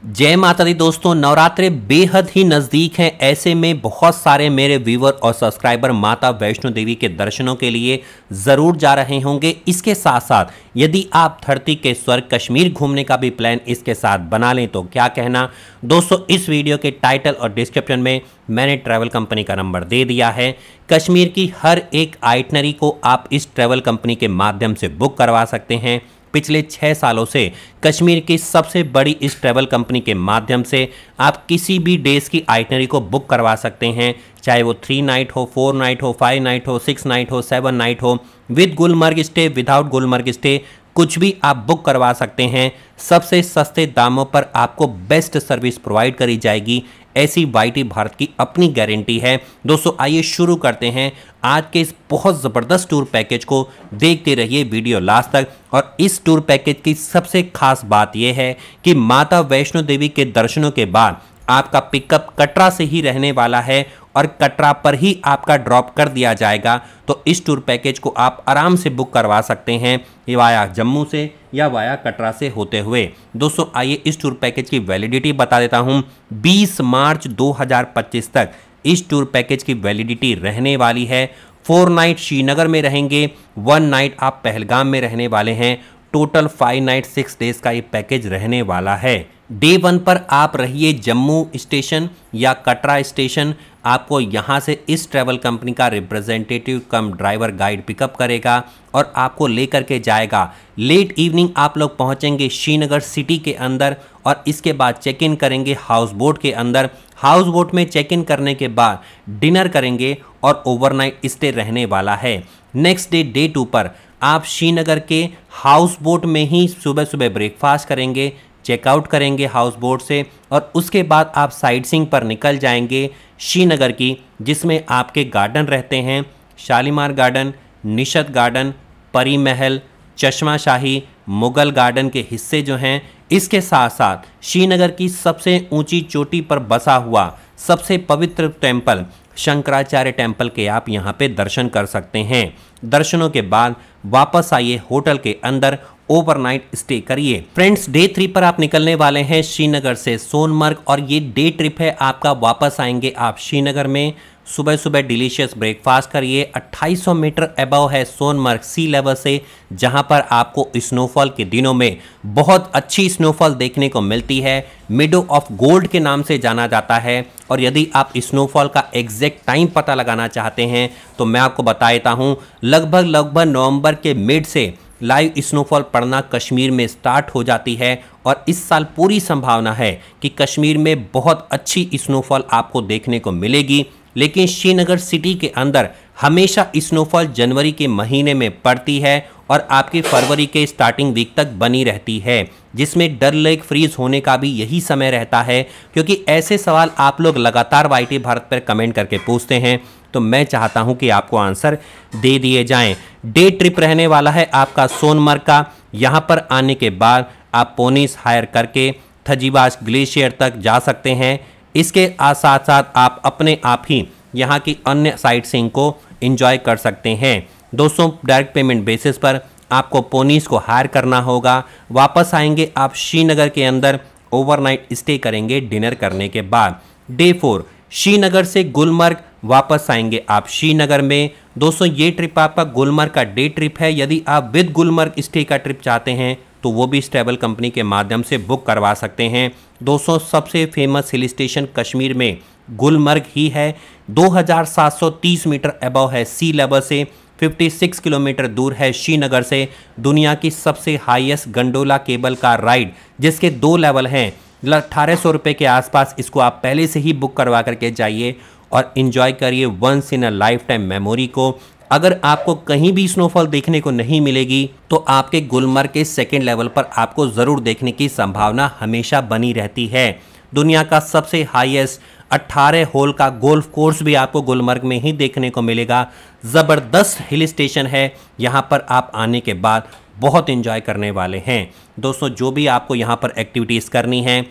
जय माता दी दोस्तों, नवरात्रे बेहद ही नज़दीक हैं। ऐसे में बहुत सारे मेरे व्यूवर और सब्सक्राइबर माता वैष्णो देवी के दर्शनों के लिए ज़रूर जा रहे होंगे। इसके साथ साथ यदि आप धरती के स्वर्ग कश्मीर घूमने का भी प्लान इसके साथ बना लें तो क्या कहना। दोस्तों, इस वीडियो के टाइटल और डिस्क्रिप्शन में मैंने ट्रैवल कंपनी का नंबर दे दिया है। कश्मीर की हर एक आइटनरी को आप इस ट्रैवल कंपनी के माध्यम से बुक करवा सकते हैं। पिछले 6 सालों से कश्मीर की सबसे बड़ी इस ट्रैवल कंपनी के माध्यम से आप किसी भी डेज की आइटनरी को बुक करवा सकते हैं, चाहे वो 3 नाइट हो, 4 नाइट हो, 5 नाइट हो, 6 नाइट हो, 7 नाइट हो, with Gulmarg stay, without Gulmarg stay, कुछ भी आप बुक करवा सकते हैं। सबसे सस्ते दामों पर आपको बेस्ट सर्विस प्रोवाइड करी जाएगी, ऐसी वाईटी भारत की अपनी गारंटी है। दोस्तों, आइए शुरू करते हैं आज के इस बहुत ज़बरदस्त टूर पैकेज को। देखते रहिए वीडियो लास्ट तक। और इस टूर पैकेज की सबसे खास बात यह है कि माता वैष्णो देवी के दर्शनों के बाद आपका पिकअप कटरा से ही रहने वाला है और कटरा पर ही आपका ड्रॉप कर दिया जाएगा। तो इस टूर पैकेज को आप आराम से बुक करवा सकते हैं वाया जम्मू से या वाया कटरा से होते हुए। दोस्तों, आइए इस टूर पैकेज की वैलिडिटी बता देता हूं। 20 मार्च 2025 तक इस टूर पैकेज की वैलिडिटी रहने वाली है। 4 नाइट श्रीनगर में रहेंगे, 1 नाइट आप पहलगाम में रहने वाले हैं। टोटल 5 नाइट 6 डेज का ये पैकेज रहने वाला है। डे 1 पर आप रहिए जम्मू स्टेशन या कटरा स्टेशन। आपको यहाँ से इस ट्रैवल कंपनी का रिप्रेजेंटेटिव कम ड्राइवर गाइड पिकअप करेगा और आपको लेकर के जाएगा। लेट इवनिंग आप लोग पहुँचेंगे श्रीनगर सिटी के अंदर और इसके बाद चेक इन करेंगे हाउस बोट के अंदर। हाउस बोट में चेक इन करने के बाद डिनर करेंगे और ओवरनाइट स्टे रहने वाला है। नेक्स्ट डे डे 2 पर आप श्रीनगर के हाउस बोट में ही सुबह सुबह ब्रेकफास्ट करेंगे, चेकआउट करेंगे हाउस बोट से और उसके बाद आप साइट सीइंग पर निकल जाएंगे श्रीनगर की, जिसमें आपके गार्डन रहते हैं, शालीमार गार्डन, निशत गार्डन, परी महल, चश्मा शाही, मुगल गार्डन के हिस्से जो हैं। इसके साथ साथ श्रीनगर की सबसे ऊंची चोटी पर बसा हुआ सबसे पवित्र टेंपल शंकराचार्य टेंपल के आप यहाँ पे दर्शन कर सकते हैं। दर्शनों के बाद वापस आइए होटल के अंदर, ओवरनाइट स्टे करिए। फ्रेंड्स, डे 3 पर आप निकलने वाले हैं श्रीनगर से सोनमर्ग और ये डे ट्रिप है आपका। वापस आएंगे आप श्रीनगर में, सुबह सुबह डिलीशियस ब्रेकफास्ट करिए। 2800 मीटर अबव है सोनमर्ग सी लेवल से, जहां पर आपको स्नोफॉल के दिनों में बहुत अच्छी स्नोफॉल देखने को मिलती है। मिडो ऑफ गोल्ड के नाम से जाना जाता है। और यदि आप स्नोफॉल का एग्जैक्ट टाइम पता लगाना चाहते हैं तो मैं आपको बता देता हूं, लगभग नवंबर के मिड से लाइव स्नोफॉल पड़ना कश्मीर में स्टार्ट हो जाती है और इस साल पूरी संभावना है कि कश्मीर में बहुत अच्छी स्नोफॉल आपको देखने को मिलेगी। लेकिन श्रीनगर सिटी के अंदर हमेशा स्नोफॉल जनवरी के महीने में पड़ती है और आपकी फरवरी के स्टार्टिंग वीक तक बनी रहती है, जिसमें डल लेक फ्रीज होने का भी यही समय रहता है। क्योंकि ऐसे सवाल आप लोग लगातार वाईटी भारत पर कमेंट करके पूछते हैं, तो मैं चाहता हूं कि आपको आंसर दे दिए जाएं। डे ट्रिप रहने वाला है आपका सोनमर्ग का। यहां पर आने के बाद आप पोनीस हायर करके थजीवास ग्लेशियर तक जा सकते हैं। इसके साथ साथ आप अपने आप ही यहाँ की अन्य साइट सीइंग को एंजॉय कर सकते हैं। दोस्तों, डायरेक्ट पेमेंट बेसिस पर आपको पोनीस को हायर करना होगा। वापस आएंगे आप श्रीनगर के अंदर, ओवरनाइट स्टे करेंगे डिनर करने के बाद। डे 4 श्रीनगर से गुलमर्ग, वापस आएंगे आप श्रीनगर में। दोस्तों, ये ट्रिप आपका गुलमर्ग का डे ट्रिप है। यदि आप विद गुलमर्ग स्टे का ट्रिप चाहते हैं तो वो भी इस ट्रैवल कंपनी के माध्यम से बुक करवा सकते हैं। दोस्तों, सबसे फेमस हिल स्टेशन कश्मीर में गुलमर्ग ही है। 2730 मीटर अबव है सी लेवल से, 56 किलोमीटर दूर है श्रीनगर से। दुनिया की सबसे highest gondola cable car ride, जिसके 2 लेवल हैं, 1800 रुपये के आसपास। इसको आप पहले से ही बुक करवा करके जाइए और इन्जॉय करिए once in a lifetime memory को। अगर आपको कहीं भी स्नोफॉल देखने को नहीं मिलेगी तो आपके गुलमर्ग के 2nd लेवल पर आपको ज़रूर देखने की संभावना हमेशा बनी रहती है। दुनिया का सबसे हाईएस्ट 18 होल का गोल्फ कोर्स भी आपको गुलमर्ग में ही देखने को मिलेगा। ज़बरदस्त हिल स्टेशन है, यहाँ पर आप आने के बाद बहुत एंजॉय करने वाले हैं। दोस्तों, जो भी आपको यहाँ पर एक्टिविटीज़ करनी है,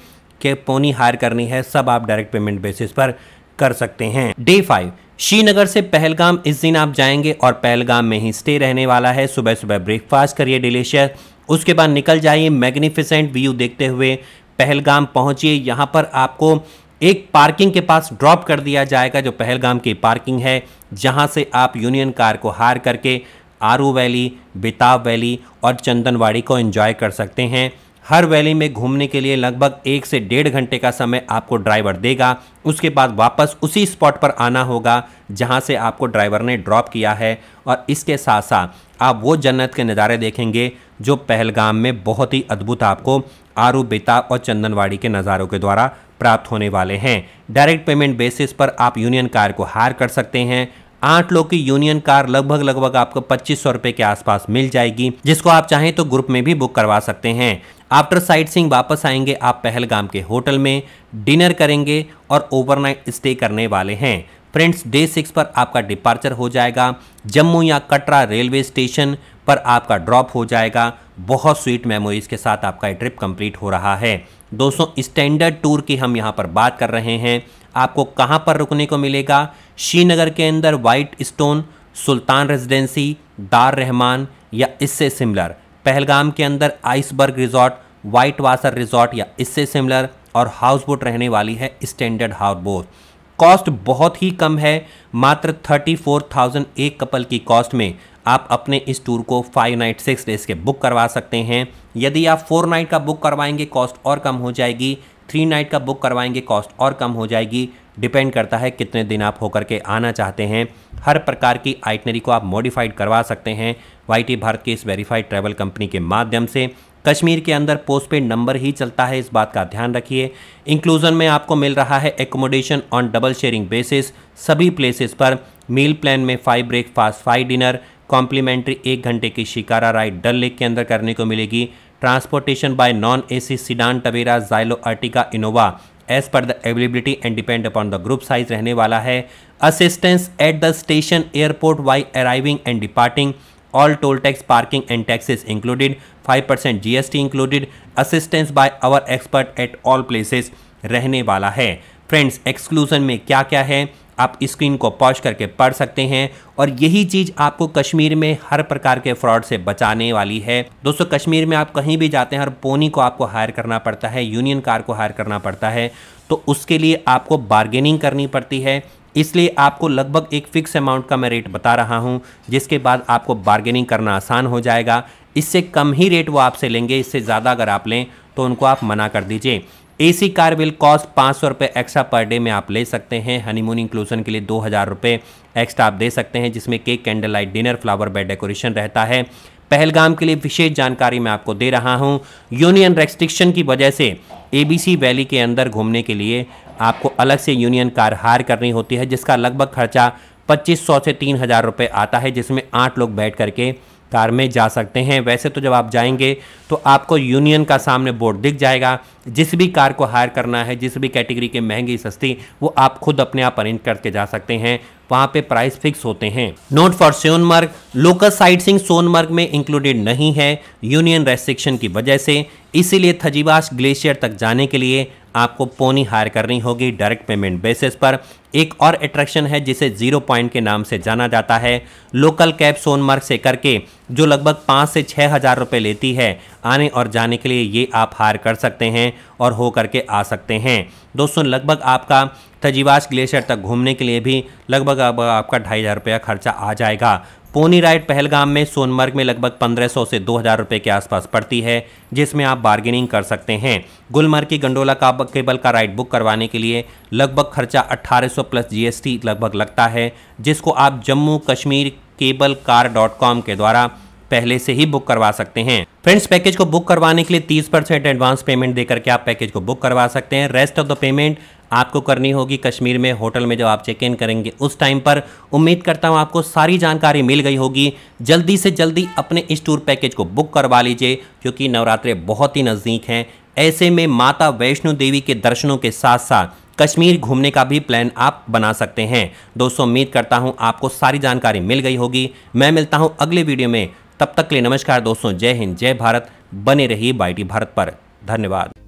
कि पोनी हायर करनी है, सब आप डायरेक्ट पेमेंट बेसिस पर कर सकते हैं। डे 5 श्रीनगर से पहलगाम, इस दिन आप जाएंगे और पहलगाम में ही स्टे रहने वाला है। सुबह सुबह ब्रेकफास्ट करिए डिलीशियस, उसके बाद निकल जाइए मैग्निफिसेंट व्यू देखते हुए पहलगाम पहुंचिए। यहां पर आपको एक पार्किंग के पास ड्रॉप कर दिया जाएगा, जो पहलगाम की पार्किंग है, जहां से आप यूनियन कार को हायर करके आरू वैली, बेताब वैली और चंदनवाड़ी को एंजॉय कर सकते हैं। हर वैली में घूमने के लिए लगभग 1 से 1.5 घंटे का समय आपको ड्राइवर देगा। उसके बाद वापस उसी स्पॉट पर आना होगा जहां से आपको ड्राइवर ने ड्रॉप किया है। और इसके साथ साथ आप वो जन्नत के नज़ारे देखेंगे जो पहलगाम में बहुत ही अद्भुत आपको आरू, बेताब और चंदनवाड़ी के नज़ारों के द्वारा प्राप्त होने वाले हैं। डायरेक्ट पेमेंट बेसिस पर आप यूनियन कार को हायर कर सकते हैं। 8 लोग की यूनियन कार लगभग आपको 2500 रुपये के आसपास मिल जाएगी, जिसको आप चाहें तो ग्रुप में भी बुक करवा सकते हैं। आफ्टर साइट सीइंग वापस आएंगे आप पहलगाम के होटल में, डिनर करेंगे और ओवरनाइट स्टे करने वाले हैं। फ्रेंड्स, डे 6 पर आपका डिपार्चर हो जाएगा। जम्मू या कटरा रेलवे स्टेशन पर आपका ड्रॉप हो जाएगा। बहुत स्वीट मेमोरीज के साथ आपका ये ट्रिप कंप्लीट हो रहा है। दोस्तों, स्टैंडर्ड टूर की हम यहाँ पर बात कर रहे हैं। आपको कहाँ पर रुकने को मिलेगा? श्रीनगर के अंदर वाइट स्टोन, सुल्तान रेजिडेंसी, दार रहमान या इससे सिमिलर। पहलगाम के अंदर iceberg resort, white water resort या इससे सिमिलर, और हाउस बोट रहने वाली है स्टैंडर्ड हाउस बोट। कॉस्ट बहुत ही कम है, मात्र 34,000 एक कपल की कॉस्ट में आप अपने इस टूर को 5 नाइट 6 डेज के बुक करवा सकते हैं। यदि आप 4 नाइट का बुक करवाएंगे कॉस्ट और कम हो जाएगी, 3 नाइट का बुक करवाएंगे कॉस्ट और कम हो जाएगी। डिपेंड करता है कितने दिन आप होकर के आना चाहते हैं। हर प्रकार की आइटनरी को आप मॉडिफाइड करवा सकते हैं वाईटी भारत के इस वेरीफाइड ट्रैवल कंपनी के माध्यम से। कश्मीर के अंदर पोस्टपेड नंबर ही चलता है, इस बात का ध्यान रखिए। इंक्लूजन में आपको मिल रहा है accommodation on double sharing basis सभी प्लेसेस पर। मील प्लान में 5 ब्रेकफास्ट 5 डिनर, कॉम्प्लीमेंट्री 1 घंटे की शिकारा राइड डल लेक के अंदर करने को मिलेगी। Transportation by non AC sedan Tavera Xylo Ertiga Innova as पर the availability and depend upon the group size रहने वाला है। Assistance at the station airport while arriving and departing, all toll tax, parking and taxes included, 5% GST included, assistance by our expert at all places रहने वाला है। Friends, exclusion में क्या क्या है आप स्क्रीन को पॉज करके पढ़ सकते हैं, और यही चीज़ आपको कश्मीर में हर प्रकार के फ्रॉड से बचाने वाली है। दोस्तों, कश्मीर में आप कहीं भी जाते हैं, हर पोनी को आपको हायर करना पड़ता है, यूनियन कार को हायर करना पड़ता है, तो उसके लिए आपको बार्गेनिंग करनी पड़ती है। इसलिए आपको लगभग एक फिक्स अमाउंट का मैं रेट बता रहा हूं, जिसके बाद आपको बार्गेनिंग करना आसान हो जाएगा। इससे कम ही रेट वो आपसे लेंगे, इससे ज़्यादा अगर आप लें तो उनको आप मना कर दीजिए। एसी कार विल कॉस्ट 500 रुपये एक्स्ट्रा पर डे में आप ले सकते हैं। हनीमून इंक्लूजन के लिए 2000 रुपये एक्स्ट्रा आप दे सकते हैं, जिसमें cake, candle light dinner, flower bed decoration रहता है। पहलगाम के लिए विशेष जानकारी मैं आपको दे रहा हूं। यूनियन रेस्ट्रिक्शन की वजह से एबीसी वैली के अंदर घूमने के लिए आपको अलग से यूनियन कार हायर करनी होती है, जिसका लगभग खर्चा 2500 से 3000 रुपये आता है, जिसमें 8 लोग बैठ करके कार में जा सकते हैं। वैसे तो जब आप जाएंगे तो आपको यूनियन का सामने बोर्ड दिख जाएगा। जिस भी कार को हायर करना है, जिस भी कैटेगरी के महंगी सस्ती, वो आप खुद अपने आप अरेंज करके जा सकते हैं। वहाँ पे प्राइस फिक्स होते हैं। Note for Sonmarg, local sightseeing Sonmarg में इंक्लूडेड नहीं है यूनियन रेस्ट्रिक्शन की वजह से, इसीलिए थजीवास ग्लेशियर तक जाने के लिए आपको पोनी हायर करनी होगी डायरेक्ट पेमेंट बेसिस पर। एक और अट्रैक्शन है जिसे 0 पॉइंट के नाम से जाना जाता है। लोकल कैब सोनमर्ग से करके जो लगभग 5 से 6 हज़ार रुपये लेती है आने और जाने के लिए, ये आप हायर कर सकते हैं और हो करके आ सकते हैं। दोस्तों, लगभग आपका थजीवास ग्लेशियर तक घूमने के लिए भी लगभग आपका 2500 रुपया खर्चा आ जाएगा। पोनी राइड पहलगाम में सोनमर्ग में लगभग 1500 से 2000 रुपये के आसपास पड़ती है, जिसमें आप बार्गेनिंग कर सकते हैं। गुलमर्ग की गंडोला केबल का राइड बुक करवाने के लिए लगभग खर्चा 1800 प्लस GST लगभग लगता है, जिसको आप जम्मू कश्मीर केबल car.com के द्वारा पहले से ही बुक करवा सकते हैं। फ्रेंड्स, पैकेज को बुक करवाने के लिए 30% एडवांस पेमेंट देकर के आप पैकेज को बुक करवा सकते हैं। रेस्ट ऑफ द पेमेंट आपको करनी होगी कश्मीर में होटल में जब आप चेक इन करेंगे उस टाइम पर। उम्मीद करता हूं आपको सारी जानकारी मिल गई होगी। जल्दी से जल्दी अपने इस टूर पैकेज को बुक करवा लीजिए, क्योंकि नवरात्रे बहुत ही नज़दीक हैं। ऐसे में माता वैष्णो देवी के दर्शनों के साथ साथ कश्मीर घूमने का भी प्लान आप बना सकते हैं। दोस्तों, उम्मीद करता हूं आपको सारी जानकारी मिल गई होगी। मैं मिलता हूं अगले वीडियो में, तब तक के लिए नमस्कार दोस्तों। जय हिंद, जय भारत। बने रहिए वाईटी भारत पर। धन्यवाद।